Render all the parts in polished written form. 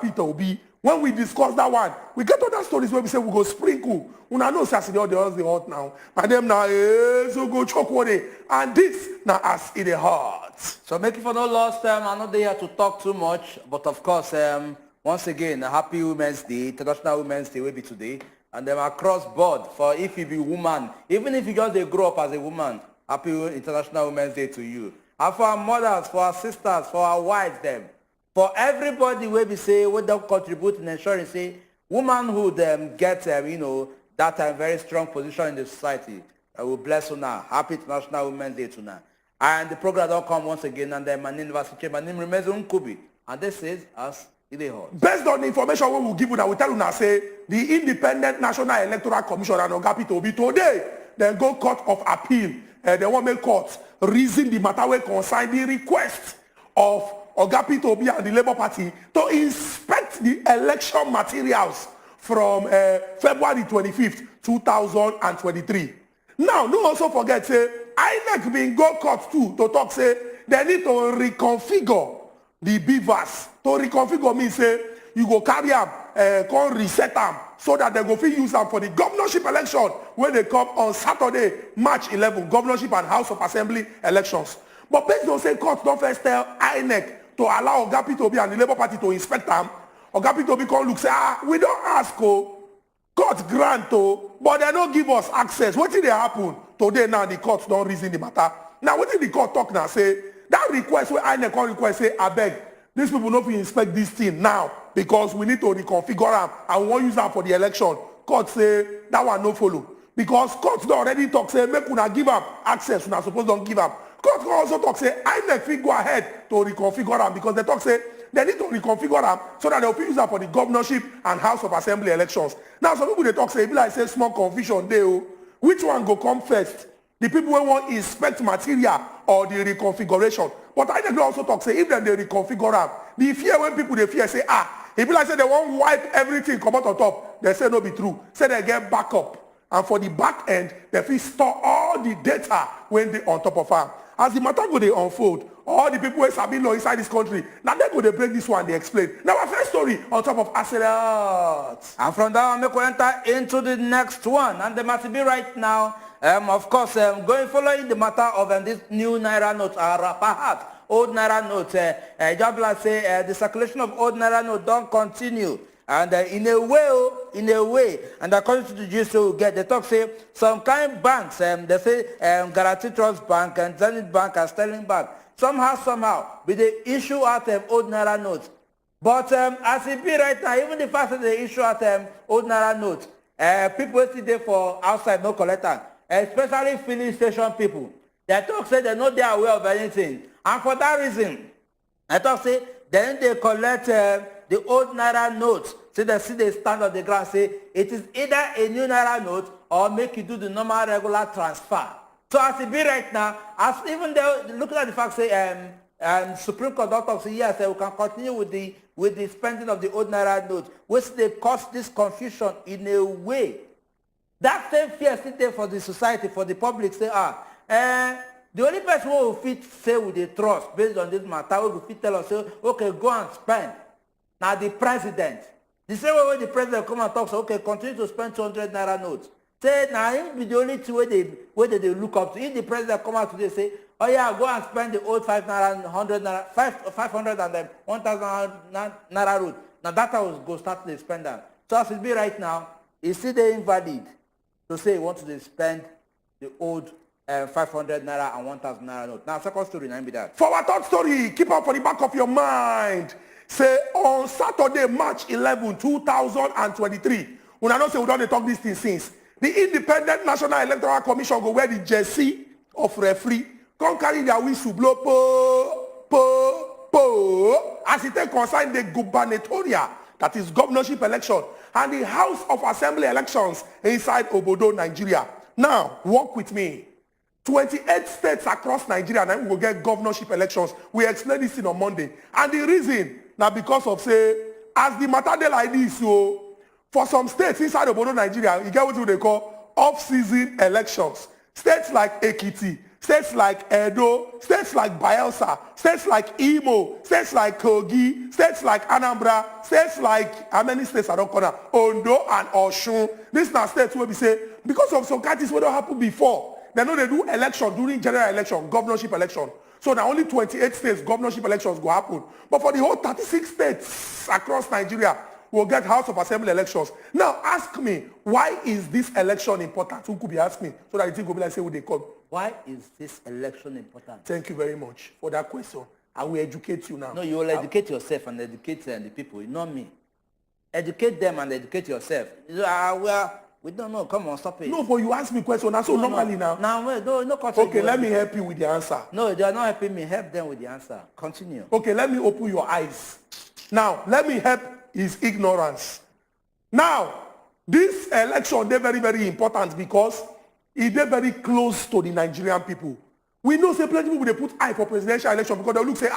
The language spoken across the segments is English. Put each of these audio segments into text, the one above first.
Peter Obi. When we discuss that one, we get other stories where we say we go sprinkle. Una know say all the hot now. My name now so go choke one day. And this now as it hot. So make it for no loss time. I'm not there to talk too much, but of course, once again, a happy Women's Day, International Women's Day will be today. And then across board for if you be woman, even if you just grow up as a woman, happy International Women's Day to you. And for our mothers, for our sisters, for our wives, them. For everybody where we say what they contribute in ensuring say womanhood get that very strong position in the society. I will bless you now. Happy International Women's Day tonight. And the program don't come once again and then my name remains Unkubi. And this is us Hot. Based on the information we will give you now, we tell you now say the Independent National Electoral Commission and Oga Peter Obi today they go court of appeal. They want make court reason the matter wey concern the request of Oga Peter Obi and the Labour Party to inspect the election materials from February 25th, 2023. Now, no also forget, say, INEC been go court too to talk, say, they need to reconfigure the BVAS. To reconfigure means, say, you go carry them, come reset them, so that they go fit use them for the governorship election when they come on Saturday, March 11, governorship and House of Assembly elections. But based on say court don't first tell INEC to allow Oga Peter Obi and the Labour Party to inspect them. Oga Peter Obi come look say, we don't ask, court grant, but they don't give us access. What did they happen? Today now the court don't reason the matter. Now what did the court talk now? Say, that request where INEC come request say, I beg, these people don't inspect this thing now because we need to reconfigure them and we won't use them for the election. Court say, that one no follow. Because court don't already talk, say, make una give them access, una suppose don't give them. Court also talk say INEC fit go ahead to reconfigure them because they talk say they need to reconfigure them so that they will use them for the governorship and House of Assembly elections. Now some people they talk say, if like say small confusion there, which one go come first? The people who want inspect material or the reconfiguration. But INEC also talk say if they reconfigure them, the fear when people they fear say if like say they won't wipe everything come out on top, they say no be true. Say they get backup. And for the back end, they fit store all the data when they on top of them. As the matter go they unfold, all the people who have been law inside this country, now they go they break this one, they explain. Now our first story on top of Accelerate. And from that one, we enter into the next one. And the must be right now, of course, going following the matter of this new Naira note, perhaps old Naira note, just like say the circulation of old Naira note don't continue. And in a way, and according to the gist we get, they talk say some kind banks, they say Guarantee Trust Bank and Zenith Bank and Sterling Bank, somehow, but they issue out old Naira notes. But as it be right now, even the fact that they issue out old Naira notes, people sit there for outside no collector, especially filling station people. They talk say they're not there aware of anything, and for that reason, I talk say then they collect the old Naira notes. So they see they stand on the ground say it is either a new Naira note or make you do the normal regular transfer. So as it be right now, as even they looking at the fact say Supreme Court doctor say yes, we can continue with the spending of the old Naira note, which they cause this confusion in a way. That same fear still there for the society, for the public say the only person who will fit say with the trust based on this matter, who will fit tell us say, okay, go and spend. Now the president. The same way when the president come and talk, say, okay, continue to spend 200 Naira notes. Say, now him be the only two way they look up to. If the president come out today say, oh yeah, go and spend the old 5 Naira, 100 Naira, 500 and then 1,000 Naira route. Now that will go start to spend that. So as it be right now, it's still invalid to say you want to spend the old 500 Naira and 1,000 Naira note. Now second story, now be that. For our third story, keep up for the back of your mind. Say on Saturday, March 11, 2023, when I don't say we don't talk this thing since, the Independent National Electoral Commission go wear the jersey of referee, come carry their whistle, blow, po, as it take concern the gubernatorial, that is governorship election, and the House of Assembly elections inside Obodo, Nigeria. Now, walk with me. 28 states across Nigeria, and then we will get governorship elections. We explain this thing on Monday. And the reason, now because of, say, as the matter dey like this, so for some states inside Obodo, Nigeria, you get what they call off-season elections. States like Ekiti, states like Edo, states like Bayelsa, states like Imo, states like Kogi, states like Anambra, states like, how many states I don't call that? Ondo and Osun. These are states where we say, because of some cases what happened before, they know they do election during general election, governorship election. So now only 28 states governorship elections go happen. But for the whole 36 states across Nigeria, we'll get House of Assembly elections. Now ask me, why is this election important? Who could be asking me so that you think will be like say who they come? Why is this election important? Thank you very much for that question. I will educate you now. No, you will educate yourself and educate the people, not me. Educate them and educate yourself. We don't know. Come on, stop it. No, but you ask me question. That's so normally now. Now, wait, no. Okay, let me help you with the answer. No, they are not helping me. Help them with the answer. Continue. Okay, let me open your eyes. Now, let me help his ignorance. Now, this election, they're very, very important because it's very close to the Nigerian people. We know say plenty people they put eye for presidential election because they look say,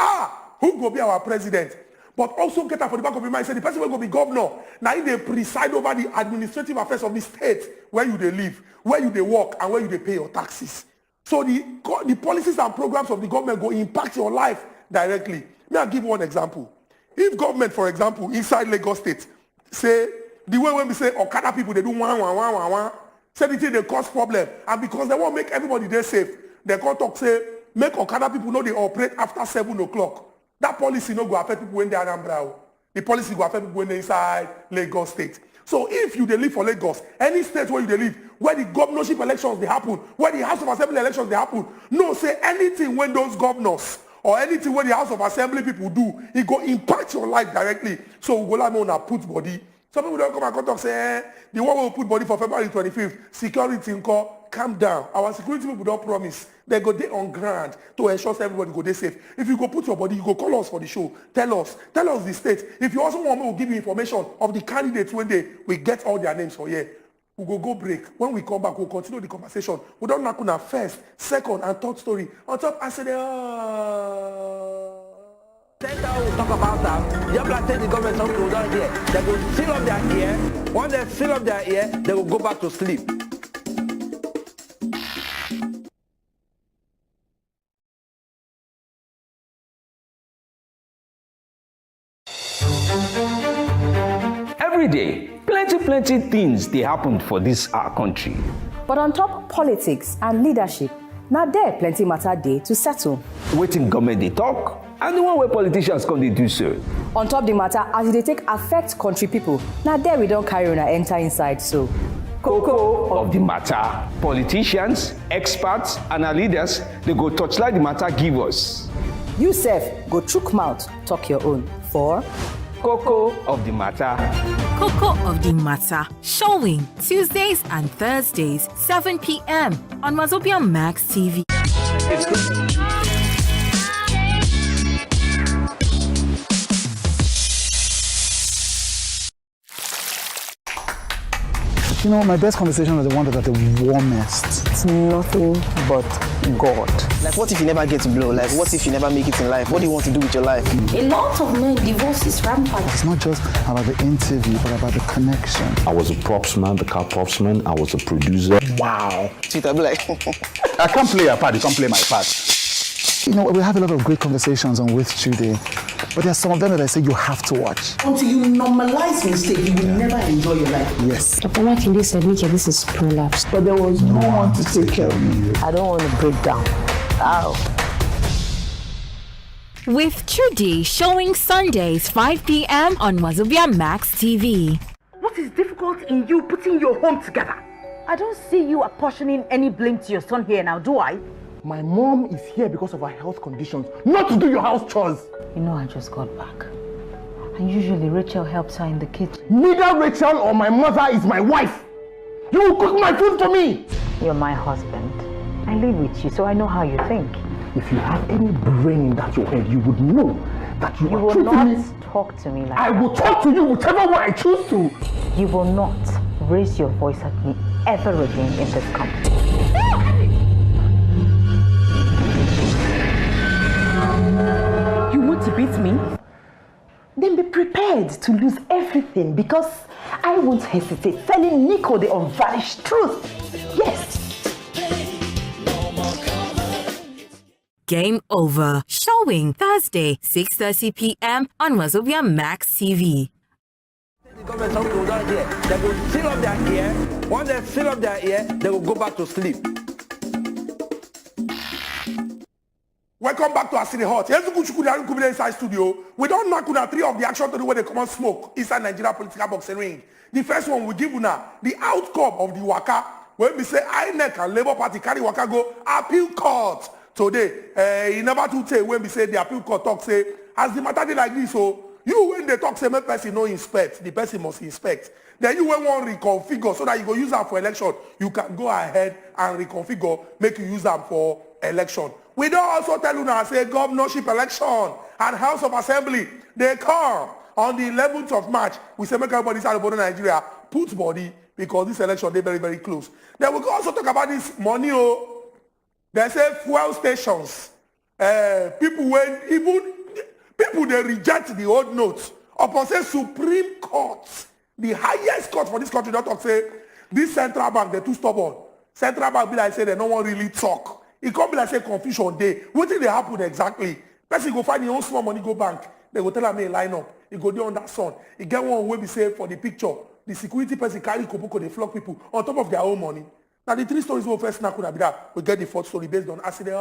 who go be our president? But also get that for the back of your mind, say the person will go be governor. Now they preside over the administrative affairs of the state where you they live, where you they work, and where you they pay your taxes. So the policies and programs of the government go impact your life directly. May I give one example? If government, for example, inside Lagos State, say the way when we say Okada people they do one, say the thing they cause problem, and because they want to make everybody there safe, they can't talk say make Okada people know they operate after 7 o'clock. That policy no go affect people when they are Anambra. The policy go affect people when they inside Lagos State. So if you dey live for Lagos, any state where you dey live, where the governorship elections they happen, where the House of Assembly elections they happen, no say anything when those governors or anything when the House of Assembly people do, it go impact your life directly. So we go like una put body. Some people don't come and talk say the one will put body for February 25th. Security in call, calm down. Our security people don't promise. They go there on ground to ensure everybody go there safe. If you go put your body, you go call us for the show. Tell us the state. If you also want me, we'll give you information of the candidates when we get all their names for here. We go break. When we come back, we'll continue the conversation. We don't knock on our first, second, and third story. On top, I said, Center will talk about that. Just like the government some people don't hear. They will seal up their ear. Once they seal up their ear, they will go back to sleep. Every day, plenty things they happen for this our country. But on top politics and leadership, now there plenty matter day to settle. Waiting government they talk, and the one where politicians come they do so. On top the matter as they take affect country people, now there we don't carry on and enter inside so. Cocoa of the matter. Politicians, experts, and our leaders, they go touchlight the matter give us. You sef go chook mouth, talk your own. For Cocoa of the matter. Cocoa of the Matter, showing Tuesdays and Thursdays, 7 p.m. on wazobiamax TV. You know, my best conversations are the ones that are the warmest. It's nothing but God. Like, what if you never get to blow? Like, what if you never make it in life? What do you want to do with your life? A lot of men, divorce is rampant. It's not just about the interview, but about the connection. I was a props man, the car props man. I was a producer. Wow. Sweet, I'll be like... I can't play your part, you can't play my part. You know, we have a lot of great conversations on With Today, but there's some of them that I say you have to watch. Until you normalize mistake, you will never enjoy your life. Yes. Dr. Makinde said, this is prolapse. But there was no one to take care of me. I don't want to break down. Ow. With Trudy showing Sundays 5 p.m. on wazobiamax TV. What is difficult in you putting your home together? I don't see you apportioning any blame to your son here now, do I? My mom is here because of her health conditions, not to do your house chores. You know, I just got back. And usually Rachel helps her in the kitchen. Neither Rachel or my mother is my wife. You will cook my food for me. You're my husband. I live with you, so I know how you think. If you have any brain in that your head, you would know that you will not talk to me like I will talk to you whichever way I choose to. You will not raise your voice at me ever again in this company. You want to beat me? Then be prepared to lose everything, because I won't hesitate telling Nico the unvarnished truth. Yes. Game Over. Showing Thursday, 6:30 p.m. on Wazobia Max TV. The government some people don't hear. They will seal up their ear. Once they seal up their ear, they will go back to sleep. Welcome back to our City Hot. Here's the Kuchuku inside studio. We don't knock on 3 of the action to do where they come and smoke inside Nigeria political boxing ring. The first one we give una the outcome of the waka when we say INEC and Labour Party carry waka go appeal court today. He never to say when we say the appeal court talk say as the matter dey like this, so you when they talk say make person no inspect, the person must inspect. Then you when one reconfigure so that you go use them for election, you can go ahead and reconfigure, make you use them for election. We don't also tell you now say governorship election and House of Assembly they come on the 11th of March. We say make everybody inside of Nigeria put body because this election they very very close. Then we can also talk about this money. Oh, they say fuel stations. People when even people they reject the old notes. Upon say Supreme Court, the highest court for this country, don't talk say this central bank they too stubborn. Central bank be like say they no one really talk. It can't be like say confusion day. What did they happen exactly? Person go find your own small money go bank. They go tell me line up. He go there on that sun. He get one way we say for the picture. The security person carry Koboko, they flog people on top of their own money. Now the 3 stories we first now could have been that. We get the 4th story based on accident.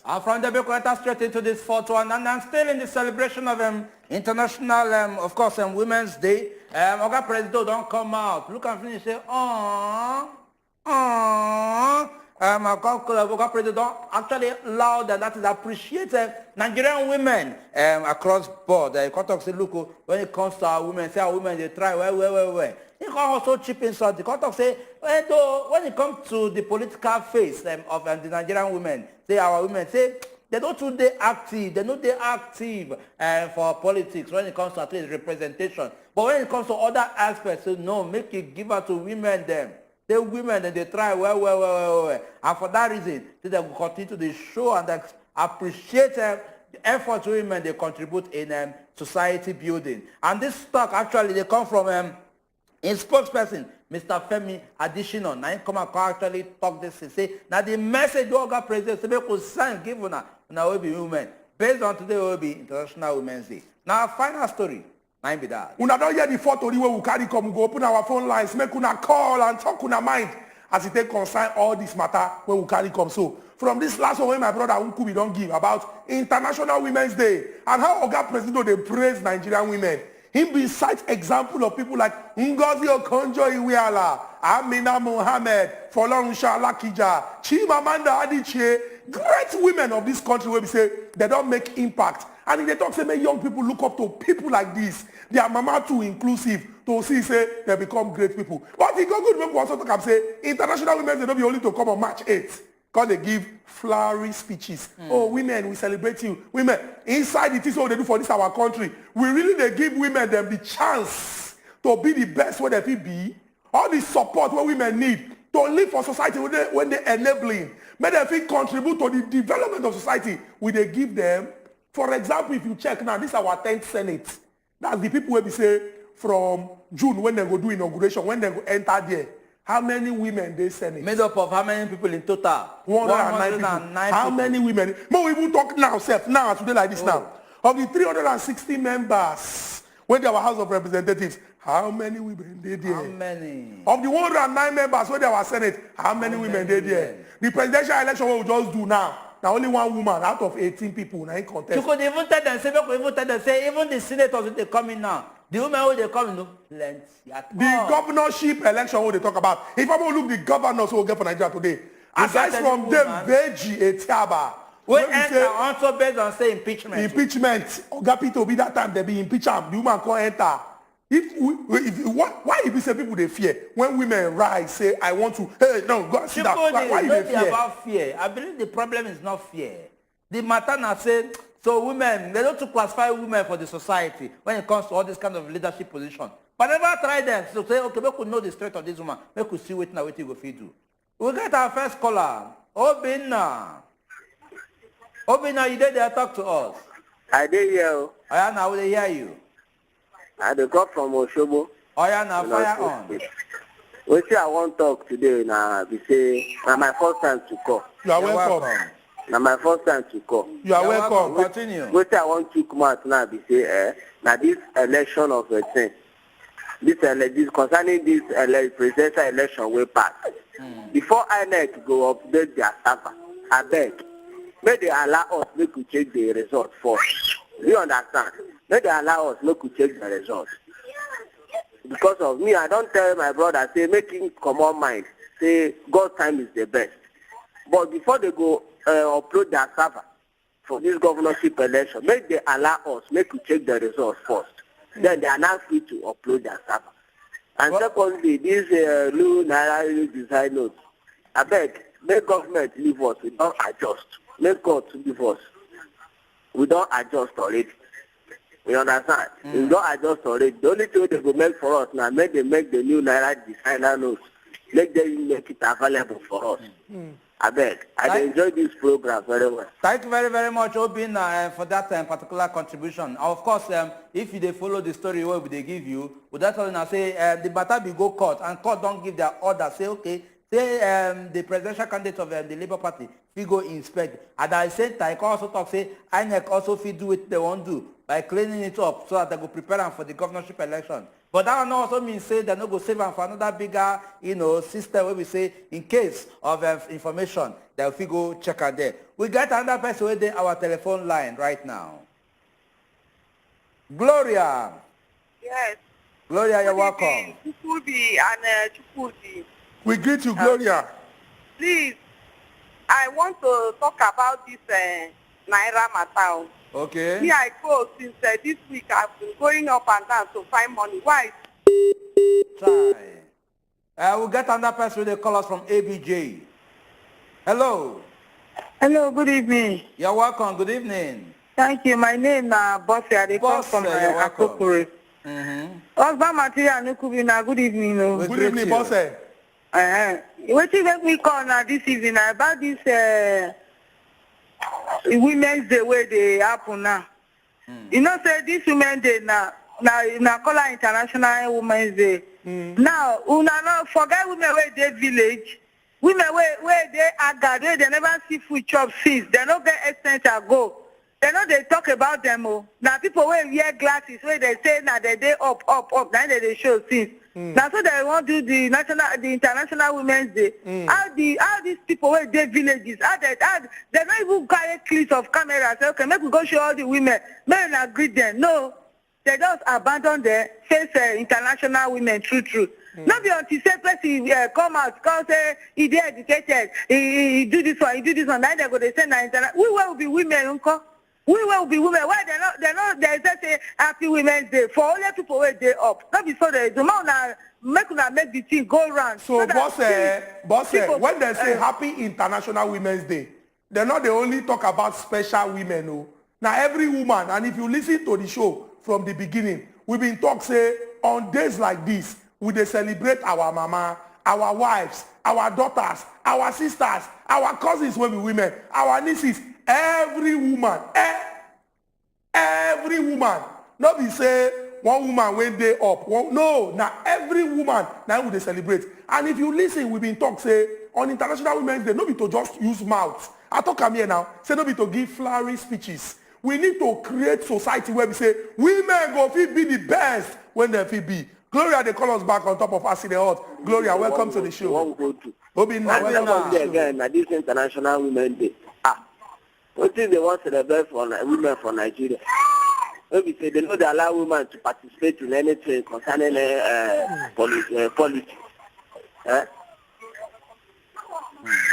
And from the Bekweta straight into this 4th one, and I'm still in the celebration of International, of course, Women's Day. Oga President don't come out. Look and finish say, Oga President don't actually loud and that is appreciated. Nigerian women across board. You can talk say, look, when it comes to our women, say our women they try well. You can also chip in something. You can talk say, when it comes to the political face of the Nigerian women, say our women say they don't do they active. They know they active for politics when it comes to at least representation. But when it comes to other aspects, so no, make it give her to women them. The women and they try well. And for that reason, they will continue to show and appreciate the efforts women they contribute in society building. And this talk actually they come from in spokesperson, Mr. Femi Additional. Now he come and actually talk this and say, now the message Oga President say we could send give una will be women. Based on today will be International Women's Day. Now final story. Be that. Una don't hear the photo where we carry come go open our phone lines, make una call and talk una mind as it take concern all this matter where we carry come. So from this last one my brother Unkubi don't give about International Women's Day and how Oga President they praise Nigerian women. He be cite example of people like Ngozi Okonjo-Iweala, Amina Mohammed, Folorunsha Lakija, Chimamanda Adichie, great women of this country where we say they don't make impact. And if they talk say make young people look up to people like this, their mama too inclusive to see say they become great people. But if go good people also talk and say International Women's Day don't be only to come on March 8th. Because they give flowery speeches. Oh, women, we celebrate you. Women, inside it is what they do for this our country. We really they give women them the chance to be the best where they feel be. All the support what women need to live for society when they enabling. May they feel contribute to the development of society. We they give them. For example, if you check now, this is our 10th Senate. That's the people where we say from June when they go do inauguration, when they go enter there. How many women they Senate? Made up of how many people in total? 109 people. How many women? But we will talk now, now, today like this now. Of the 360 members, when they were House of Representatives, how many women they there? How many? Of the 109 members, when they were Senate, how many women they there? The presidential election we will just do now. Now only one woman out of 18 people now in contest. You could even tell them, say, even the senators they come in now. The women who they come in, no plenty at the all. Governorship election who they talk about. If I will look the governors who will get for Nigeria today, aside from them, Veji Etiaba. We enter also based on say impeachment. Impeachment. Oga to be that time they be impeached. The woman can't enter. Why if you say people they fear when women rise say I want to hey no go sit down why you they fear? About fear. I believe the problem is not fear. The matter now say so women they don't classify women for the society when it comes to all this kind of leadership position. But never try them to say okay we could know the strength of this woman. We could see what you go feed do. We get our first caller. Obina, you there talk to us. I did hear. I now will hear you. I dey come from Oshobo. Oh yeah, now fire on. Wetin I want talk today na be say na my first time to call. You are welcome. Now my first time to call. You are welcome. Continue. What I want to come out now be say, now this election of a thing, this concerning this presidential election will pass. Before INEC go update their server, I beg, may they allow us make we check the result first. Do you understand? May they allow us make we check the result. Because of me, I don't tell my brother, say, make him come on mind, say, God's time is the best. But before they go upload their server for this governorship election, make they allow us, make we check the results first. Then they are not free to upload their server. And secondly, this new Naira design notes, I beg, make government leave us, we don't adjust. Make God leave us. We don't adjust already. You understand? We don't adjust already. The only thing they will make for us now, make them make the new Naira designer notes. Make them make it available for us. I beg. I enjoy this program very well. Thank you very, very much, Obin, for that particular contribution. Of course, if you follow the story what they give you, would that tell you say the matter be go court and court don't give their order, say okay, say the presidential candidate of the Labour Party, we go inspect. And at the same time, I also talk say INEC also fit do what they want to do by cleaning it up so that they go prepare them for the governorship election. But that also means say they no go save them for another bigger, system where we say in case of information that we go check out there. We got another person within our telephone line right now. Gloria. Yes. Gloria, you're welcome. Chukwudi and Chukwudi. We greet you, Gloria. Please, I want to talk about this Naira matter. Okay. Me, I go since this week. I've been going up and down to find money. Why? Try. We'll get another person with call us from ABJ. Hello. Hello, good evening. You're welcome. Good evening. Thank you. My name is Bossy. I come from Akokore. Husband material Nukubina. Good evening. Good evening, Bossy. What you make me call now this evening about this Women's Day where they happen now. You know, say this Women's Day now call International Women's Day. Now, una not forget women where they village, women where they agad, where they never see food chop since. They don't get extent to go. They know they talk about them. Now people wear glasses where they say now they up. Now they show since. Now so they want to do the International Women's Day. How these people where they villages, they don't even carry clips of cameras. Say, okay, make we go show all the women. Men agree them. No, they just abandon the face international women. True. Not be until say person come out, cause say he dey educated, he do this one. Now they go they say na international. We will be women, uncle. We will be women. Why they not they say Happy Women's Day for only people where they up. Not before they do now make the thing go round. So boss, when they say Happy International Women's Day, they're not the only talk about special women. No. Now every woman, and if you listen to the show from the beginning, we've been talk say on days like this, we they celebrate our mama, our wives, our daughters, our sisters, our cousins when we women, our nieces. Every woman, not be say one woman when they up. No, now every woman now we they celebrate. And if you listen, we've been talk say on International Women's Day, no be to just use mouth. I talk come here now, say no be to give flowery speeches. We need to create society where we say women go fit be the best when they fit be. Gloria, they call us back on top of us in the hot. Gloria, welcome to the show. Welcome again. This International Women's Day. What is they want to celebrate for women from Nigeria? Maybe say they know they allow women to participate in anything concerning politics.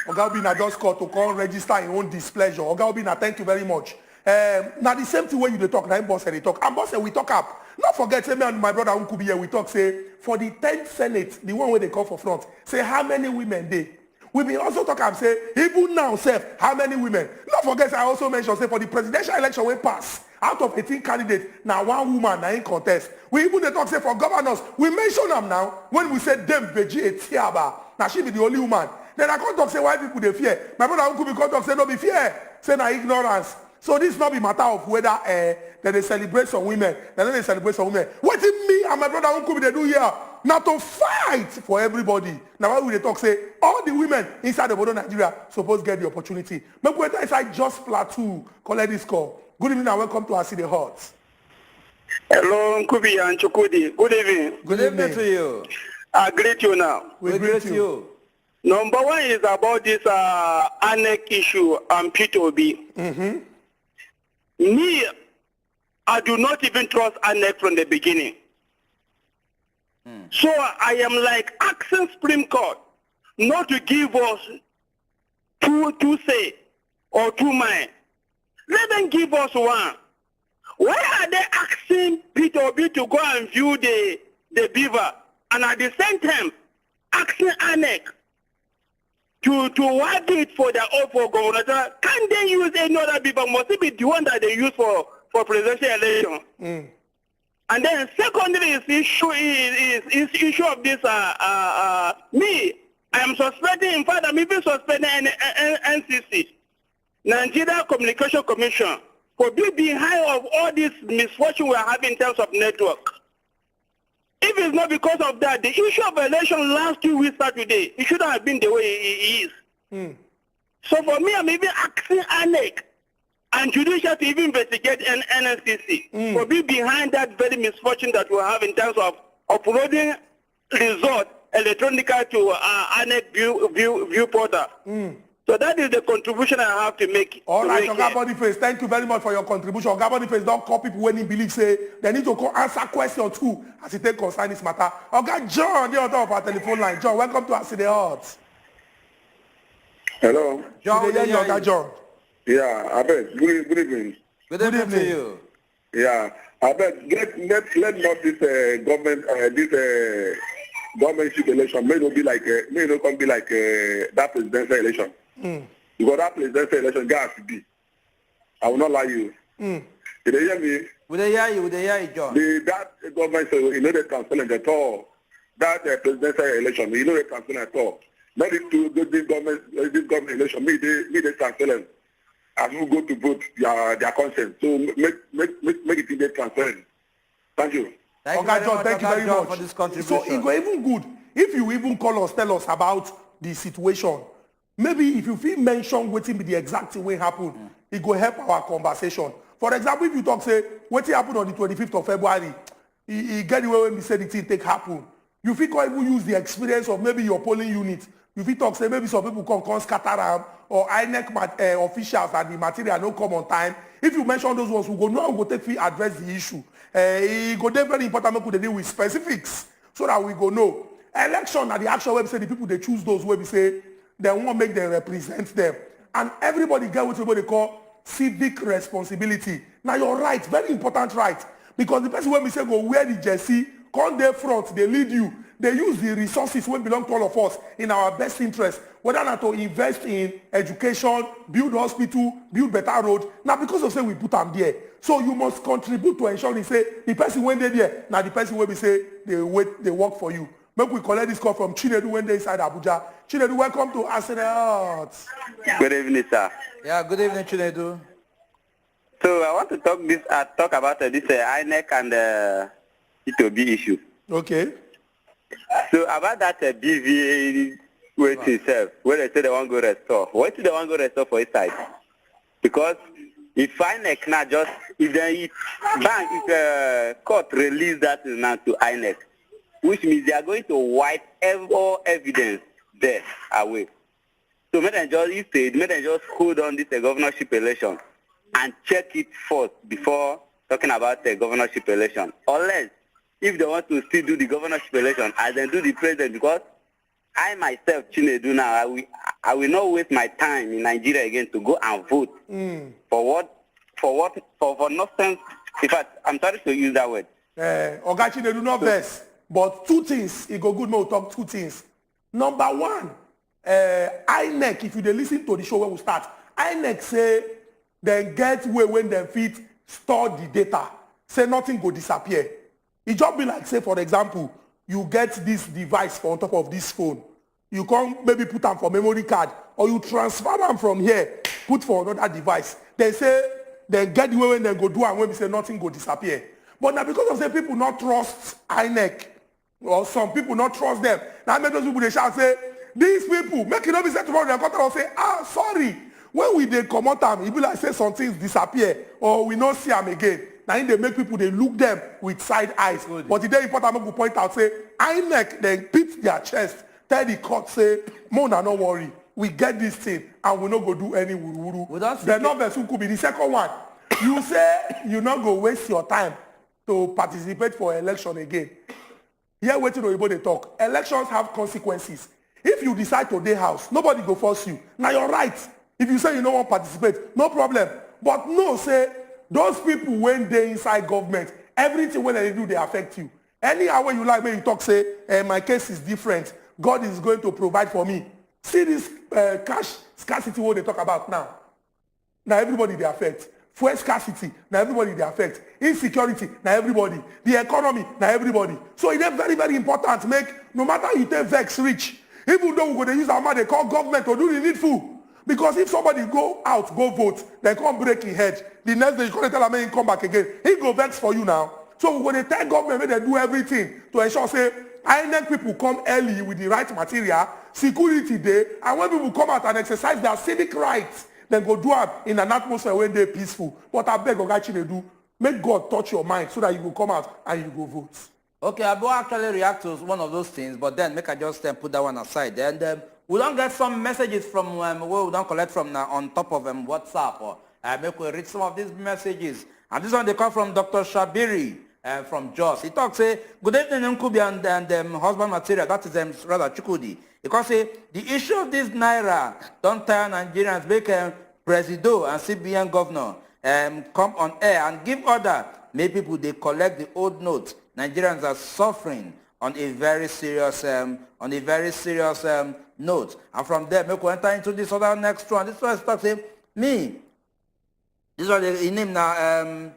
Oga Obina just called to come register in own displeasure. Oga Obina, thank you very much. Now the same thing when you talk, now boss they talk. And boss we talk up. Not forget, say me and my brother Unkubi here, we talk, say, for the 10th Senate, the one where they call for front, say how many women they. We will also talk and say, even now, sir, how many women? Not forget, I also mentioned, say, for the presidential election, we pass. Out of 18 candidates, now one woman now in contest. We even talk, say, for governors, we mention them now, when we say, them, Beji, Etiaba. Now she be the only woman. Then I can't talk, say, why people they fear. My brother Uncle can't talk, say, no be fear. Say, na ignorance. So this not be matter of whether that they celebrate some women, they celebrate some women. What did me and my brother Uncle they do here? Now to fight for everybody. Now why we dey talk say all the women inside the border Nigeria suppose get the opportunity. Make we enter inside Just Plateau, collect this call. Good evening and welcome to our City Hot. Hello, Nkubi and Chukudi. Good evening. Good evening to you. I greet you now. We greet you. Number one is about this INEC issue and P2B. Me, I do not even trust INEC from the beginning. So I am like asking Supreme Court not to give us two say or two mind. Let them give us one. Why are they asking P2B to go and view the BVAS and at the same time asking INEC to wipe it for their own for governor? Can they use any other BVAS? Must it be the one that they use for presidential election? And then secondly is issue of this me. I am suspecting, in fact I'm even suspecting NCC, Nigeria Communication Commission, for being behind of all this misfortune we are having in terms of network. If it's not because of that, the issue of election last 2 weeks Saturday, it shouldn't have been the way it is. So for me, I'm even asking INEC and judicial to even investigate NCC for being behind that very misfortune that we have in terms of uploading result electronically to INEC view portal. So that is the contribution I have to make. All right, Oga Boniface, thank you very much for your contribution. Oga Boniface don't call people when he believes say they need to answer question too as he take concern this matter. Oga John, the other of our telephone line. John, welcome to our City Hot. Hello. John, Oga John. Yeah, I bet. Good evening. Good evening to you. Yeah, I bet. Let not this governmentship election may not be like that presidential election. Because that presidential election got to be. I will not lie you. Did they hear me? Would they hear you, John? That government, they canceling at all. That presidential election, they canceling at all. Not this government election, they canceling. As we go to vote their consent. So make it in their consent. Thank you. Okay, John, thank you very much. For this contribution. So it go even good if you even call us, tell us about the situation. Maybe if you feel mention waiting be the exact thing will happen, it go help our conversation. For example, if you talk say what happened on the 25th of February, he get the way when we say the thing take happen. You feel can even use the experience of maybe your polling unit. You feel talk say maybe some people come scatter them or INEC officials and the material don't come on time. If you mention those ones, we go now we go take to address the issue. It go very important to deal with specifics so that we go know. Election at the actual website, the people they choose those where we say they want to make them represent them. And everybody get what they call civic responsibility. Now you're right, very important right. Because the person when we say go wear the jersey, come there front, they lead you. They use the resources when belong to all of us in our best interest, whether not to invest in education, build hospital, build better road. Now because of say we put them there. So you must contribute to ensure they say the person when they there, now the person when we say they work for you. Maybe we collect this call from Chinedu when they inside Abuja. Chinedu, welcome to Arsenal. Good evening, sir. Yeah, good evening, Chinedu. So I want to talk about this INEC and P2B issue. Okay. So about that BVA weight itself, where they say they want to go restore. What do they want to go restore for his side? Because if INEC now just, if the court release that now to INEC, which means they are going to wipe all evidence there away. So may they just hold on this governorship election and check it first before talking about the governorship election. Unless, if they want to still do the governorship election, I then do the president, because I myself, Chinedu now, I will not waste my time in Nigeria again to go and vote for nonsense. In fact, I'm sorry to use that word. Oga Chinedu, not best. But two things, it go good, we'll talk two things. Number one, INEC, if you listen to the show when we start, INEC say they get way when they fit store the data, say nothing go disappear. It just be like, say for example, you get this device on top of this phone. You can maybe put them for memory card, or you transfer them from here, put for another device. They say they get the way when they go do and when we say nothing go disappear. But now because of say people not trust INEC, or some people not trust them. Now make those people they shout say, these people, make it not be said tomorrow, they come and say, sorry. When we they come out time, it be like say some things disappear or we not see them again. Now they make people, they look them with side eyes. Good. But today important to point out, say, INEC, they beat their chest, tell the court, say, Mona, no worry. We get this thing and we not go do any wuru. The number could be the second one. You say you not go waste your time to participate for election again. Here waiting on you they talk. Elections have consequences. If you decide to day house, nobody go force you. Now you're right. If you say you don't want to participate, no problem. But no, say those people when they inside government, everything when they do, they affect you. Anyhow when you like, when you talk, say, my case is different. God is going to provide for me. See this cash scarcity what they talk about now. Now everybody they affect. Fuel scarcity, now everybody they affect. Insecurity, now everybody. The economy, now everybody. So it is very, very important to make, no matter you take vex rich, even though we're going to use our money, they call government to do the needful. Because if somebody go out, go vote, they can't break his head. The next day you can't tell him come back again. He go vex for you now. So we're going to tell government when they do everything to ensure, say, INEC people come early with the right material, security day, and when people come out and exercise their civic rights, then go do it in an atmosphere when they're peaceful. But I beg Ogachi they do, make God touch your mind so that you will come out and you go vote. Okay, I will actually react to one of those things, but then make I just put that one aside. And we don't get some messages from where we don't collect from on top of WhatsApp, or make we read some of these messages. And this one they come from Dr. Shabiri from Jos. He talks, say, good evening, Nkubi and husband material. That is rather Chukudi. Because say the issue of this Naira don't tire Nigerians, make Presido and CBN governor come on air and give order. Make people they collect the old notes. Nigerians are suffering on a very serious note. And from there, make we enter into this other next one. This one starts saying, me. This one he name na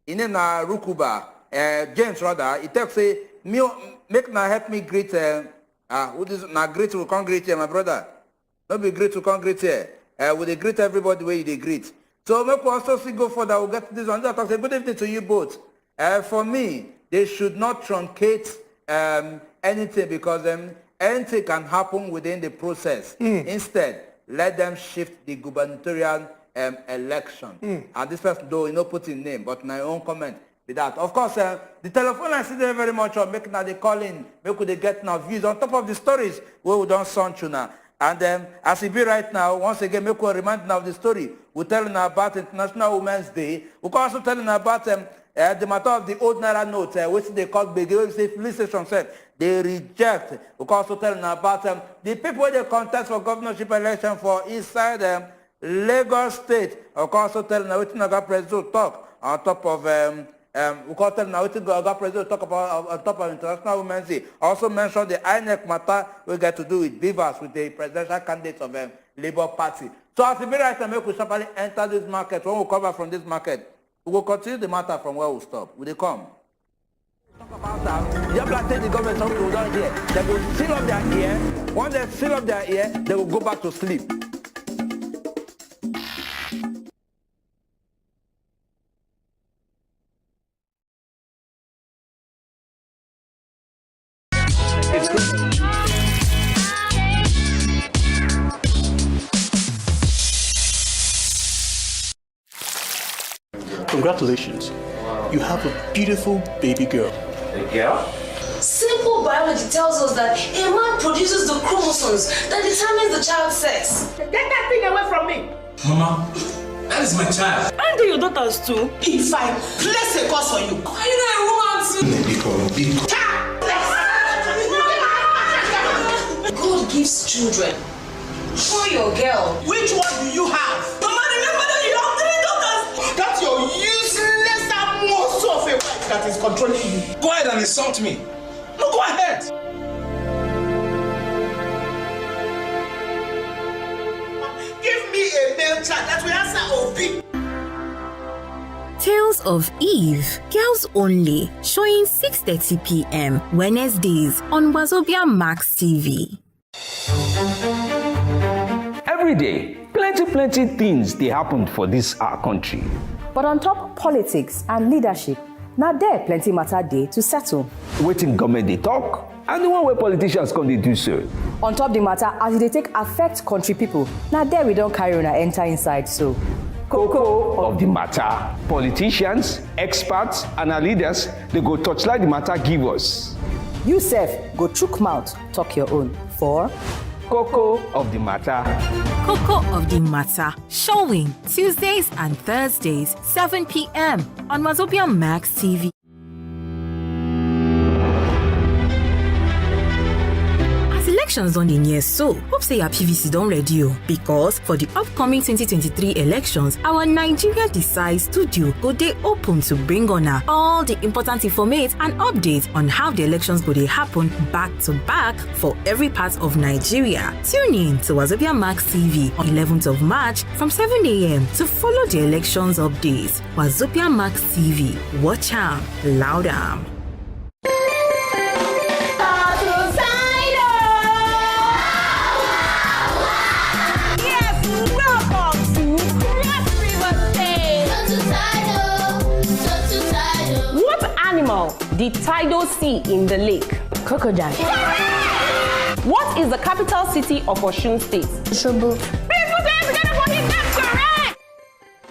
Rukuba, James rather. He tells say, me make na help me greet. Who is na greet to come greet here, my brother? Not be greet to come greet here. Will they greet everybody where they greet? So make we also see go further. We'll get to this one. This one say, good evening to you both. For me, they should not truncate anything because anything can happen within the process. Instead, let them shift the gubernatorial election. And this person, though, put in name, but my own comment with that. Of course, the telephone I see there very much on making they call in, make they get now views on top of the stories where we don't sound you now. And as it be right now, once again, make we remind now of the story. We're telling about International Women's Day. We're also telling about the matter of the old Naira note, which they call the police station said they reject. We're also telling about the people they contest for governorship election for inside Lagos State. We're also telling what Naga President talk on top of we call tell now what Naga President talk about on top of International Women's Day. Also mentioned the INEC matter we get to do with BVAS, with the presidential candidates of Labour Party. So as it be right time, we sharply enter this market. When we come back from this market, we will continue the matter from where we stop. Will they come? Talk about that. The black the government something will down here. They will seal up their ear. Once they seal up their ear, they will go back to sleep. Congratulations. Wow. You have a beautiful baby girl. A girl? Simple biology tells us that a man produces the chromosomes that determines the child's sex. Get that thing away from me! Mama, that is my child. Aren't they your daughters too? If I place a curse on you, are you not a woman too? God gives children. For your girl. Which one do you have? Mama, remember that you have 3 daughters. That's your useless morsel of a wife that is controlling you. Go ahead and insult me. No, go ahead. Give me a male child that will answer Obi. Tales of Eve, Girls Only, showing 6:30 p.m. Wednesdays on Wazobia TV. Every day, plenty things they happen for this our country. But on top politics and leadership, Now there plenty matter dey to settle. Waiting government they talk, and the one where politicians come they do so. On top the matter, as they take affect country people, now there we don't carry on enter inside so. Cocoa of the matter. Politicians, experts, and our leaders, they go touchlight the matter give us. You sef, go chook mouth, talk your own. For Cocoa of the matter. Cocoa of the matter. Showing Tuesdays and Thursdays, 7 p.m. on wazobiamax TV. Elections on the near so hope say your PVC don't ready because for the upcoming 2023 elections our Nigeria Decide studio go dey open to bring on all the important informate and updates on how the elections go dey happen back to back for every part of Nigeria. Tune in to wazobiamax TV on 11th of March from 7 a.m. to follow the elections updates. Wazobiamax TV, watch am, loud am. The tidal sea in the lake? Crocodile. What is the capital city of Osun State? Osogbo.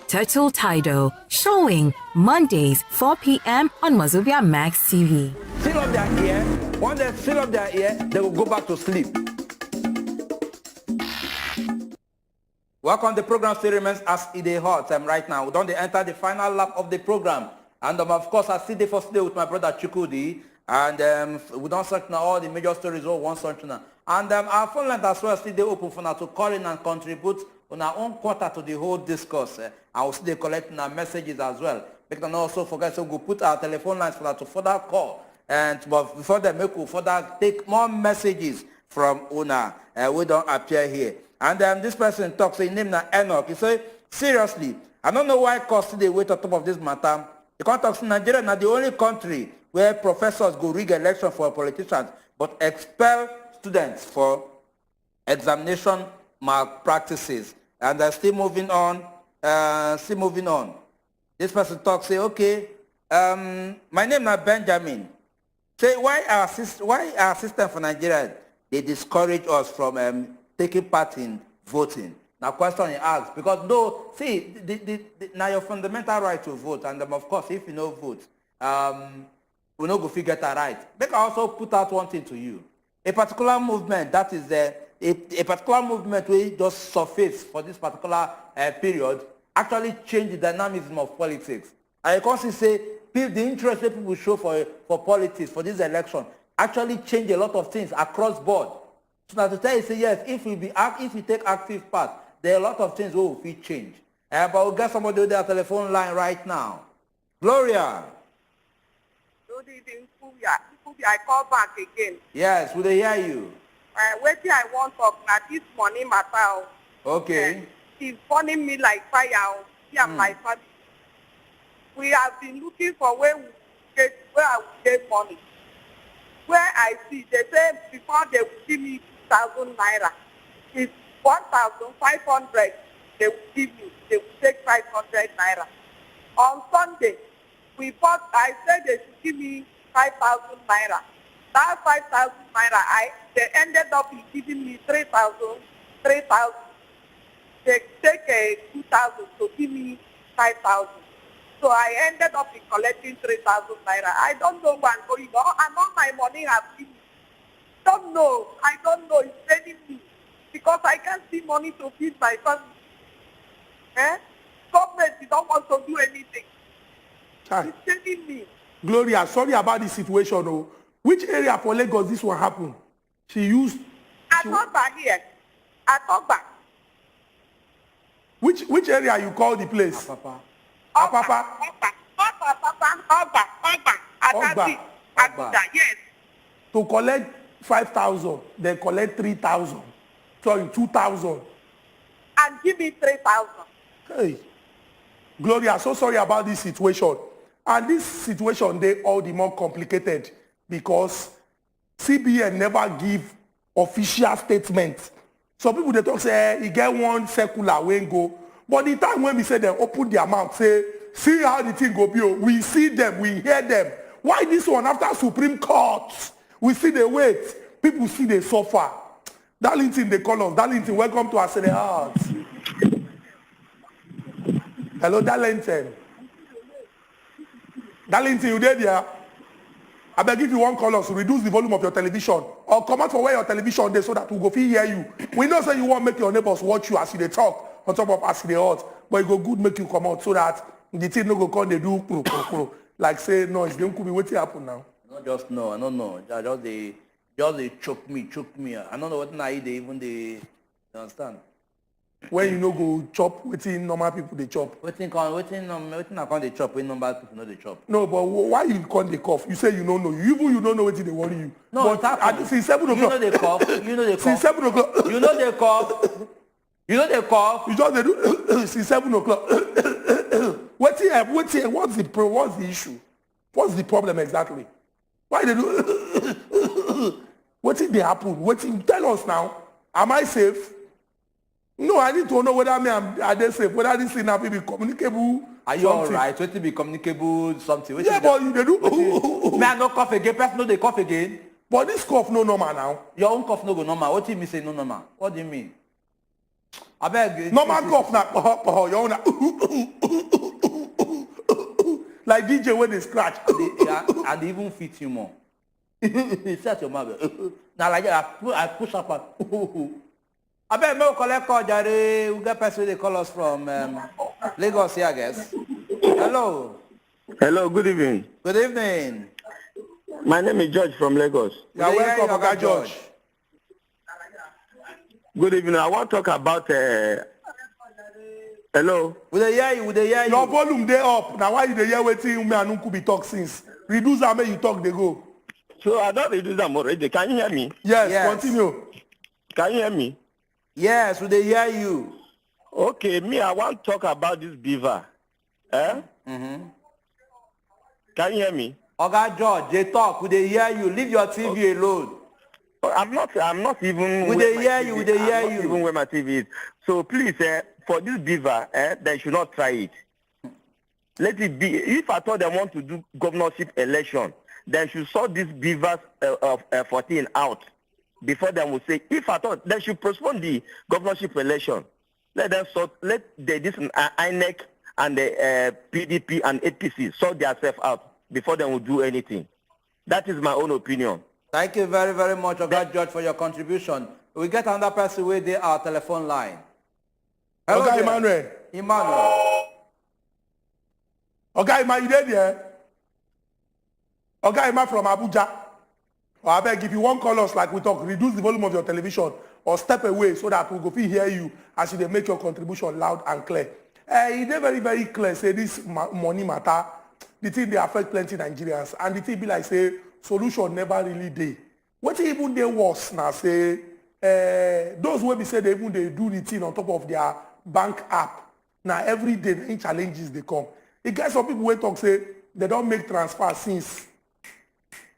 Turtle Tidal, showing Mondays 4 p.m. on wazobiamax TV. Seal up their ear. When they seal up their ear, they will go back to sleep. Welcome. The program still remains as it is hot right now. We don't enter the final lap of the program. And of course, I see the first day with my brother Chukudi, and we don't search now all the major stories all one search now. And our phone line as well still they open for now to call in and contribute on our own quarter to the whole discourse. And we'll still collecting our messages as well. We can also forget, so we'll put our telephone lines for that to further call. But before that, we will further take more messages from Una. We don't appear here. And this person talks, his name now Enoch. He say, seriously, I don't know why cost they wait on top of this matter. The context in Nigeria is not the only country where professors go rig election for politicians, but expel students for examination malpractices. And they're still moving on. This person talks, say, okay, my name is Benjamin. Say, why our system for Nigeria, they discourage us from taking part in voting? Now, question you ask, because no, see, now your fundamental right to vote, and of course, if you no vote, we no go figure that right. They can also put out one thing to you. A particular movement, that is a particular movement we just surface for this particular period, actually change the dynamism of politics. And you can see, say, the interest that people show for politics, for this election, actually change a lot of things across board. So now to tell you, say, yes, if we take active part, there are a lot of things will change. But we'll get somebody on their telephone line right now. Gloria. Good evening, I call back again. Yes, will they hear you? Wait till I want to talk now. This money matter. Okay. He's burning me like fire. He and my family. We have been looking for where I will get money. Where I see, they say before they will give me 2,000 naira. It's 1,500 they will give me. They will take 500 naira. On Sunday, I said they should give me 5,000 naira. That 5,000 naira, they ended up giving me 3,000. They take 2,000 to give me 5,000. So I ended up collecting 3,000 naira. I don't know what's going on. And all my money have been. I don't know. It's draining me. Because I can't see money to feed my family. Government, you don't want to do anything. It's draining me. Gloria, sorry about the situation. Oh. Which area for Lagos this will happen? She used... I talk back here. I talk back. Which area you call the place? Apapa. Abuja, yes. To collect 5,000, they collect 3,000. Sorry, 2,000. And give me 3,000. Hey. Gloria, so sorry about this situation. And this situation, they all the more complicated because CBN never give official statements. Some people, they talk, say, you get one circular when go. But the time when we say they open their mouth, say, see how the thing go be. We see them, we hear them. Why this one after Supreme Court? We see the wait. People see they suffer. Darlington, they call us. Darlington, welcome to us in the heart. Hello, Darlington. Darlington, you there? I beg if you want call us, reduce the volume of your television or come out for where your television is so that we go feel hear you. We know say you want make your neighbors watch you as they talk on top of as they hot, but it go good make you come out so that the thing no go come they do like say no, it's could be waiting happen now. Not just no, I don't know. Just they choke me. I don't know what now they even they understand. When you no go chop, waiting normal people they chop. Waiting I can't they chop when normal people know they chop. No, but why you can't they cough? You say you don't know. You don't know what they worry you. No, but since 7 o'clock. You know they cough. Since 7 o'clock. You know they cough. You just they do since 7 o'clock. What's the issue? What's the problem exactly? Why they do what did they happen? Tell us now. Am I safe? No, I need to know whether are they safe, whether this thing be communicable. Are you alright? Wait to be communicable something. Yeah, but you they do. May I no cough again? Person no they cough again. But this cough no normal now. Your own cough no go normal. What do you mean say no normal? What do you mean? I beg. Normal cough na your own like DJ when they scratch. And they even fit you more. Set your mouth. Now like that, I push up and I bet no collect call, Jare. We get person they call us from Lagos here, I guess. Hello. Hello, good evening. Good evening. My name is George from Lagos. You are welcome, Oga George. Good evening. I want to talk about hello. Would they hear you? Your volume they up. Now why you dey hear wetin me and Uncle be talk since? Reduce am make you talk they go. So I don't reduce them already. Can you hear me? Yes. Continue. Can you hear me? Yes, would they hear you? Okay, me, I want to talk about this beaver. Mm-hmm. Can you hear me? Oga George, they talk. Would they hear you? Leave your TV alone. I'm not even. Would they hear you? Would they hear you? Even where my TV is. So please, for this beaver, they should not try it. Let it be. If I thought they want to do governorship election, they should sort this beavers of 14 out before they will say. If I thought they should postpone the governorship election, let them sort. Let this INEC and the PDP and APC sort themselves out before they will do anything. That is my own opinion. Thank you very, very much, Oga George, for your contribution. We get another person with our telephone line. Hello, Oga Emmanuel. Oga Emmanuel, you there? Oga Emmanuel from Abuja. I beg, if you want call us like we talk, reduce the volume of your television or step away so that we go fit hear you as you make your contribution loud and clear. It is very, very clear, say this money matter, the thing they affect plenty Nigerians, and the thing be like, say, solution never really dey. What even they worse now, say, those wey be say they even they do the thing on top of their bank app. Now every day, any challenges they come. It gets some people wey talk say they don't make transfer since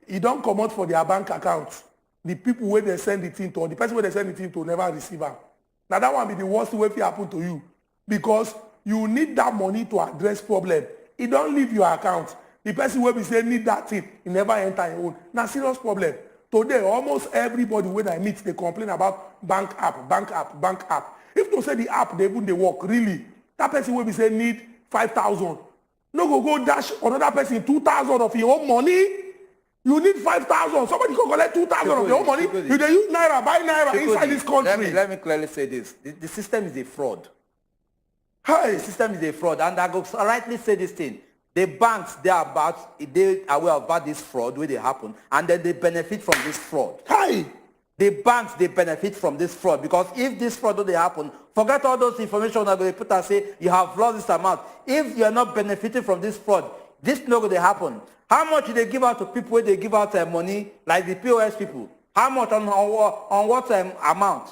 e don't come out for their bank account. The people where they send the thing to, or the person where they send the thing to never receive am. Now that one be the worst way fit happen to you because you need that money to address problem. It don't leave your account. The person wey be say need that thing, he never enter your own. Now serious problem. Today, almost everybody when I meet, they complain about bank app. If you say the app, they even they work, really, that person will be say need 5,000. No go dash another person 2,000 of your own money. You need 5,000. Somebody can collect 2,000 of your own money. You they use Naira, buy Naira inside this country. Let me clearly say this. The system is a fraud. Hey. The system is a fraud. And I go rightly say this thing. The banks, they are aware about this fraud where they happen, and then they benefit from this fraud. Hi. The banks, they benefit from this fraud because if this fraud don't happen, forget all those information that they put and say you have lost this amount. If you are not benefiting from this fraud, this not going to happen. How much do they give out to people where they give out money, like the POS people? How much on what amount?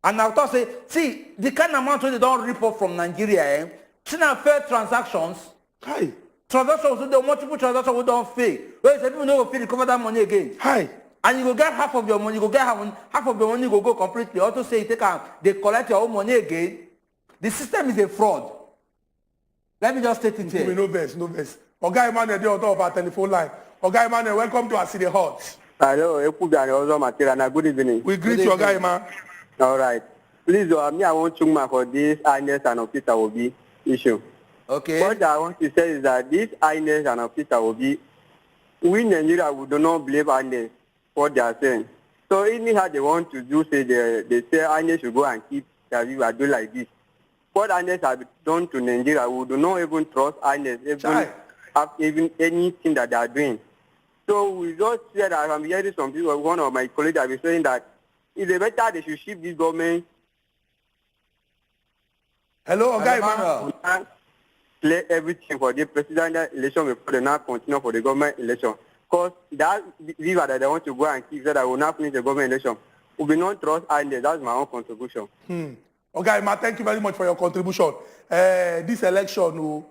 And I thought say, see, the kind of amount where they don't rip off from Nigeria, see now fair transactions. Hi. Transactions with the multiple transactions we don't fail. Where people no go recover that money again. Hi. And you go get half of your money, you go get half of your money, you go completely. Also say you take out, they collect your own money again. The system is a fraud. Let me just state it here. No verse. Oga Emmanuel, dey on top of our telephone line. Oga Emmanuel, welcome to our city hot. Hello, good evening. We greet you, Oga Emmanuel. All right. Please, me, I want to for this INEC and officer will be issue. Okay. What I want to say is that this INEC and officer will be, we in Nigeria, we do not believe INEC what they are saying. So anyhow they want to do, say they say INEC should go and keep that you are doing like this. What INEC have done to Nigeria, we do not even trust INEC, even anything that they are doing. So we just said that I'm hearing some people, one of my colleagues have been saying that it's better they should shift this government. Hello, Oga Emmanuel. Clear everything for the presidential election before they now continue for the government election. Because that viewer that they want to go and keep that I will not finish the government election. We will not trust INEC. That's my own contribution. Okay, Emma, thank you very much for your contribution. This election,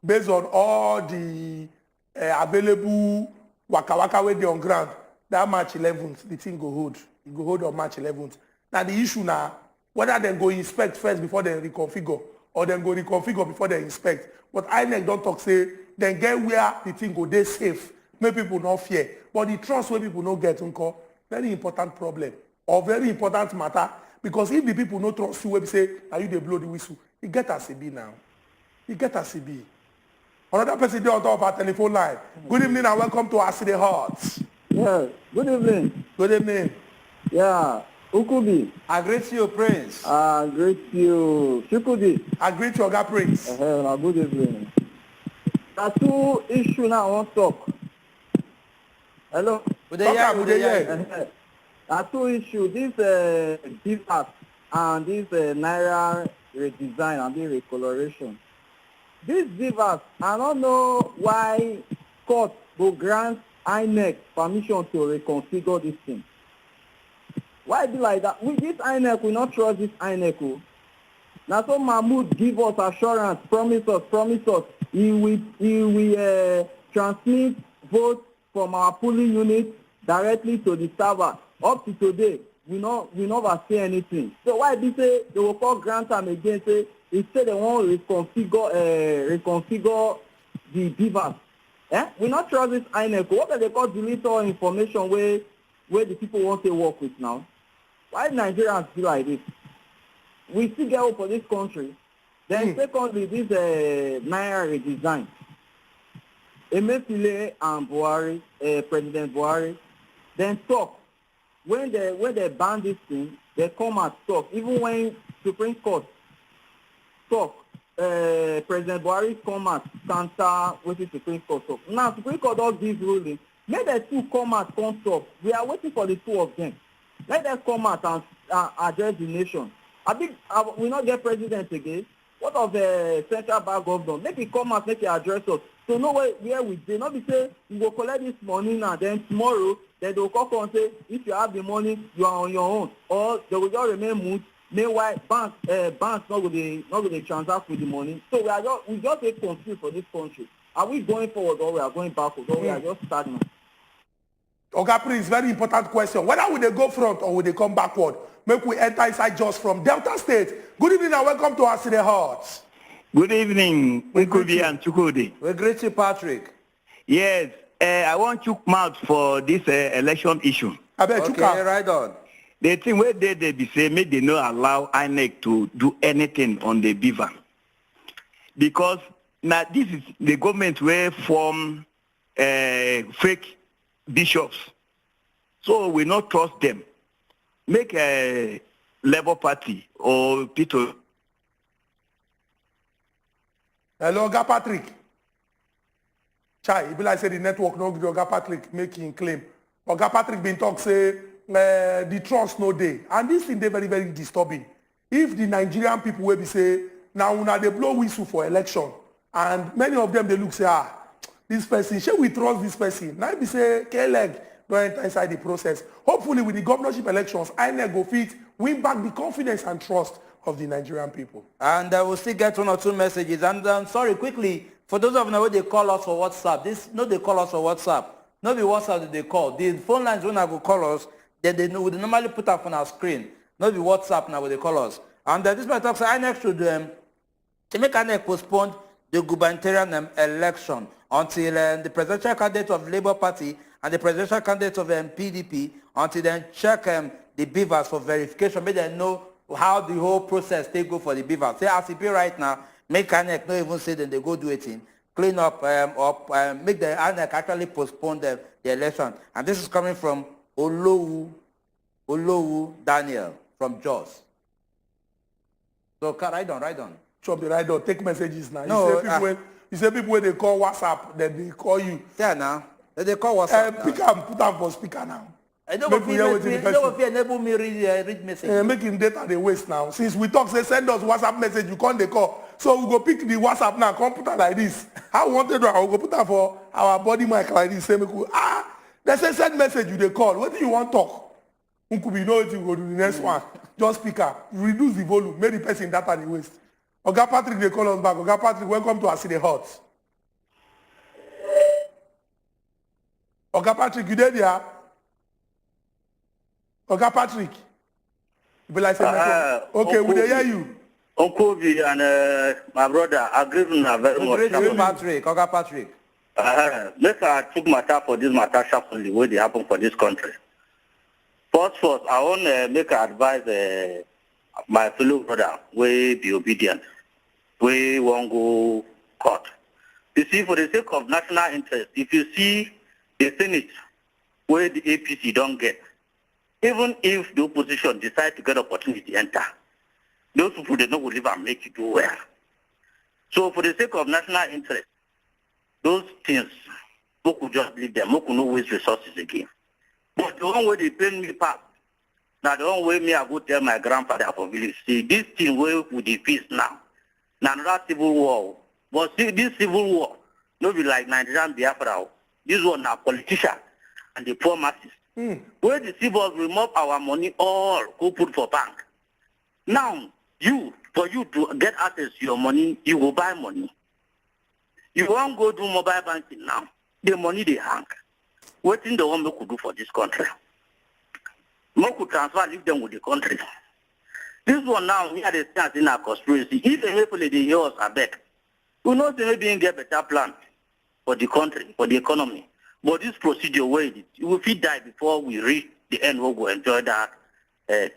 based on all the available waka wey dey on ground, that March 11th, the thing go hold. It go hold on March 11th. Now the issue now, whether they go inspect first before they reconfigure, or then go reconfigure before they inspect. But INEC don't talk say, then get where the thing go dey safe. Make people not fear. But the trust where people no get very important problem or very important matter. Because if the people no trust you, we say, are you the blow the whistle? You get a CB now. You get a CB. Another person there on top of our telephone line. Good evening and welcome to our city hearts. Yeah, good evening. Good evening. Yeah, Ukubi. I greet you, Prince. I greet you, Shukudi. I greet you, Oga Prince. Good evening. There are two issues now I want to talk. Hello? There are two issues. This BVAS and this Naira redesign and this recoloration. This BVAS, I don't know why court will grant INEC permission to reconfigure this thing. Why be like that? With this INEC, we not trust this INEC. Now so Mahmoud give us assurance, promise us. He will transmit votes from our polling unit directly to the server. Up to today, we never say anything. So why they say they will call grant them again? Say they want to reconfigure the BVAS. We not trust this INEC. What are they call delete all information where the people want to work with now? Why Nigerians feel like this? We still get hope for this country. Then secondly, this Naira redesign. Emefiele and Buhari, President Buhari, then talk. When they ban this thing, they come and talk. Even when Supreme Court talk, President Buhari come and counter with the Supreme Court talk. Now Supreme Court don't give ruling. Let the two come and come talk. We are waiting for the two of them. Let them come out and address the nation. I think we not get president again. What of the central bank governor? Make it come out, make it address us. So know where we dey. Not be say you go collect this money now, then tomorrow they will come and say if you have the money, you are on your own, or they will just remain mute. Meanwhile, banks not go to transact with the money. So we just get confused for this country. Are we going forward or we are going backward or we are just stagnant? Oga Prince, very important question. Whether will they go front or will they come backward? Make we enter inside just from Delta State. Good evening and welcome to our city hearts. Good evening, Ukubi and Chukudi. We greet you, Patrick. Yes, I want to mouth for this election issue. Okay, right on. The thing where they be say, make they not allow INEC to do anything on the BVAS. Because now this is the government where form fake bishops. So we not trust them. Make a Labour Party or people. Hello, Oga Patrick. Chai, it be like say the network no give Oga Patrick making claim. Oga Patrick been talk say the trust no day. And this thing they very, very disturbing. If the Nigerian people will be say, now they blow whistle for election, and many of them they look say, this person, shall we trust this person? Now be say, K-leg, don't enter inside the process. Hopefully with the governorship elections, INEC go fit win back the confidence and trust of the Nigerian people. And we'll still get one or two messages. And sorry, quickly, for those of you who they call us for WhatsApp, they call us for WhatsApp. Not the WhatsApp that they call. The phone lines when I go call us, they normally put up on our screen. Not the WhatsApp now when they call us. And this might talk say INEC should to make INEC postpone the gubernatorial election until the presidential candidate of Labour Party and the presidential candidate of PDP, until then check the BVAS for verification, make them know how the whole process they go for the BVAS. Say as it be right now, make INEC not even say that they go do it in, clean up, make the INEC actually postpone the election. And this is coming from Olowu Daniel from Jos. So write on. Chop the right on. Take messages now. No, you say people when they call WhatsApp, then they call you. Yeah, now. They call WhatsApp. Put them for speaker now. I don't enable me read message. Make him data they waste now. Since we talk, say send us WhatsApp message, you can't they call. So we go pick the WhatsApp now, computer like this. How wanted I will go put that for our body mic like this. Say, they say send message, you they call. What do you want to talk? Who could be know what you go to the next one? Just speaker. Reduce the volume. Make the person data they waste. Oga Patrick, they call us back. Oga Patrick, welcome to Aside Hot. Oga Patrick, you there? Oga Patrick. Be like, okay, we hear you. Uncle V and my brother, I agree with you very much. Oga Patrick. Let's took matter for this matter sharply, what they happen for this country. First, I want to make advice my fellow brother, we be obedient. We won't go court. You see, for the sake of national interest, if you see the Senate where the APC don't get, even if the opposition decide to get opportunity to enter, those people they not will live and make it do well. So for the sake of national interest, those things, we could just leave them, we could not waste resources again. But the one way they pay me back, now the one way me I go tell my grandfather for village, see this thing where we defeat now, now another civil war. But see this civil war, not be like Nigerian Biafra. This one now politician and the poor masses. Where the civil remove our money all go put for bank. Now for you to get access to your money, you will buy money. You won't go do mobile banking now. The money they hang. What thing the one we could do for this country? We could transfer, leave them with the country. This one now, we are the start in our conspiracy. If hopefully the years are back, we know they maybe get better plan for the country, for the economy. But this procedure where it will fit die before we reach the end, we'll go enjoy that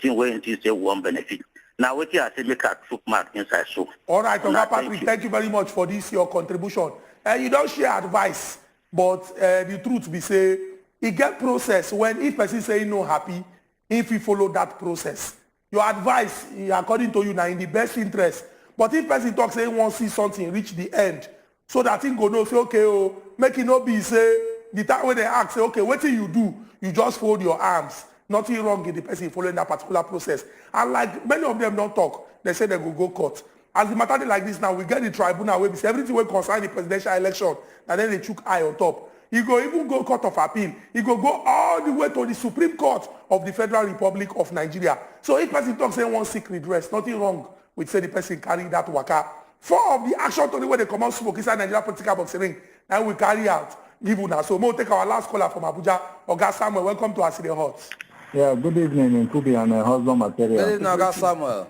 thing where until say we won't benefit. Now what you are saying, make a took mark inside so. All right, Oga Patrick, thank you very much for this your contribution. You don't share advice, but the truth be say, it get process when if person say no happy, if you follow that process. Your advice, according to you, now in the best interest. But if person talk say he won't see something reach the end, so that thing go no say okay, make it not be say the time when they ask say okay, what do you do? You just fold your arms. Nothing wrong with the person following that particular process. And like many of them don't talk, they say they go court. As the matter like this now, we get the tribunal where we say everything will concern the presidential election, and then they took eye on top. He go even go court of appeal. He go all the way to the Supreme Court of the Federal Republic of Nigeria. So if person talks say one seek redress, nothing wrong with say the person carry that waka. 4 of the action to the way they come out smoke inside Nigeria political boxing ring, and we carry out. Give una. So we'll take our last caller from Abuja. Oga Samuel, welcome to Aside Hot. Yeah, good evening, Nkubi and husband material. Good evening, Oga Samuel.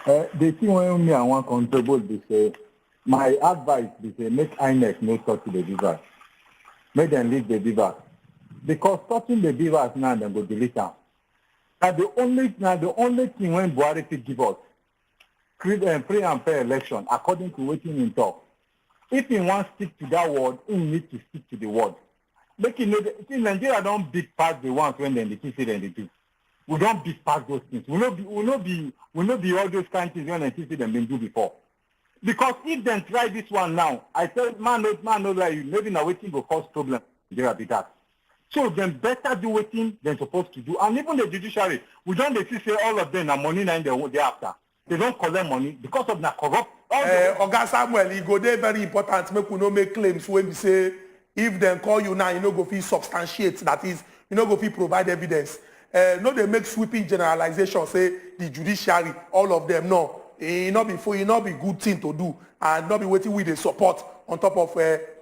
The thing when me I want to contribute is say, my advice is say, make INEC no touch the BVAS. Make them leave the BVAS. Because touching the BVAS now, they go delete them. Now the only thing when Buhari could give us, create a free and fair election according to what he talk. If he wants to stick to that word, he needs to stick to the word. Make you know that Nigeria don't beat past the ones when they say they do. We don't beat past those things. We not be all those kind of things when they say them been do before. Because if they try this one now, I tell man no like you, maybe now waiting will cause problem. There be that. So then better do waiting than supposed to do. And even the judiciary, we don't see say all of them are money now they after. They don't collect money because of the corrupt. Oga Samuel, it go there very important. Make we no make claims when we say if they call you now, you know go feel substantiate. That is, you know go feel provide evidence. No, they make sweeping generalization. Say the judiciary, all of them. No, it not be good thing to do, and not be waiting with the support on top of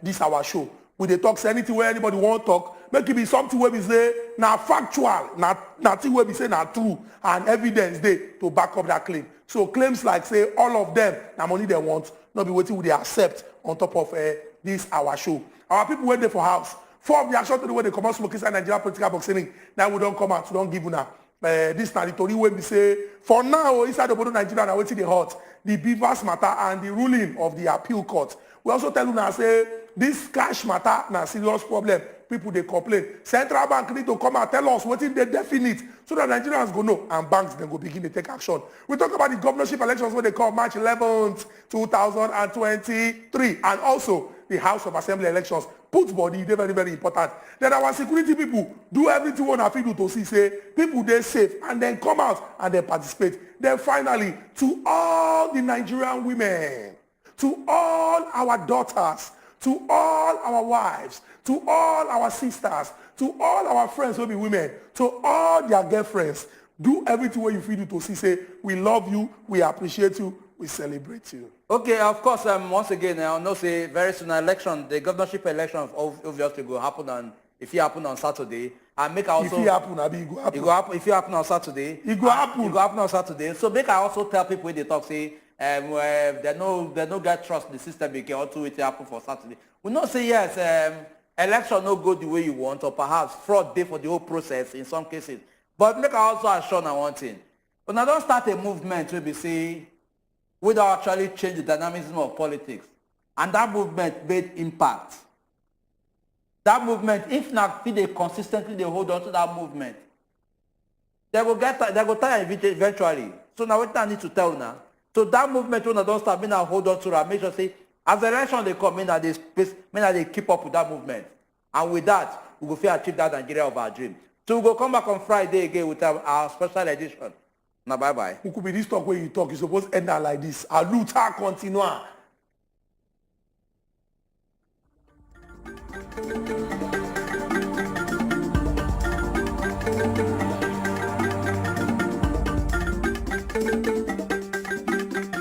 this our show. We they talk say anything where anybody want talk, make it be something where we say now factual, nothing where we say now true, and evidence there to back up that claim. So claims like say all of them, now money they want, not be waiting with the accept on top of this our show. Our people went there for house. 4 of the action to the way they come out smoke inside Nigeria political boxing. Now we don't come out, we don't give una. This na the story when we say, for now, inside the border Nigeria, now waiting the hot, the BVAS matter and the ruling of the appeal court. We also tell you now, say, this cash matter na serious problem. People, they complain. Central Bank need to come and tell us what is the definite so that Nigerians go know and banks then go begin to take action. We talk about the governorship elections when they call March 11th, 2023 and also the House of Assembly elections. Put body, they're very, very important. Then our security people do everything on our field to see, say, people they're safe and then come out and then participate. Then finally, to all the Nigerian women, to all our daughters, to all our wives, to all our sisters, to all our friends who be women, to all their girlfriends, do everything what you feel to see, say, we love you, we appreciate you, we celebrate you. Okay, of course, once again, I know say very soon election, the governorship election obviously will happen on, if it happen on Saturday, and make also... If it happen, it go happen. It go happen. If it happen on Saturday... It go happen. It go happen on Saturday. So make I also tell people when they talk, say, they no get trust in the system again until it happen for Saturday. We not say yes, election no go the way you want, or perhaps fraud day for the whole process in some cases. But make I also assure now one thing. When I don't start a movement, we be say, we don't actually change the dynamism of politics. And that movement made impact. That movement, if not they consistently they hold on to that movement, they will tire eventually. So now what I need to tell now. So that movement when I don't start, I hold on to that, make sure say, as the election they come, they keep up with that movement. And with that, we will achieve that Nigeria of our dream. So we will come back on Friday again with our special edition. Now bye-bye. Who could be this talk where you talk? You're supposed to end that like this. A luta continua.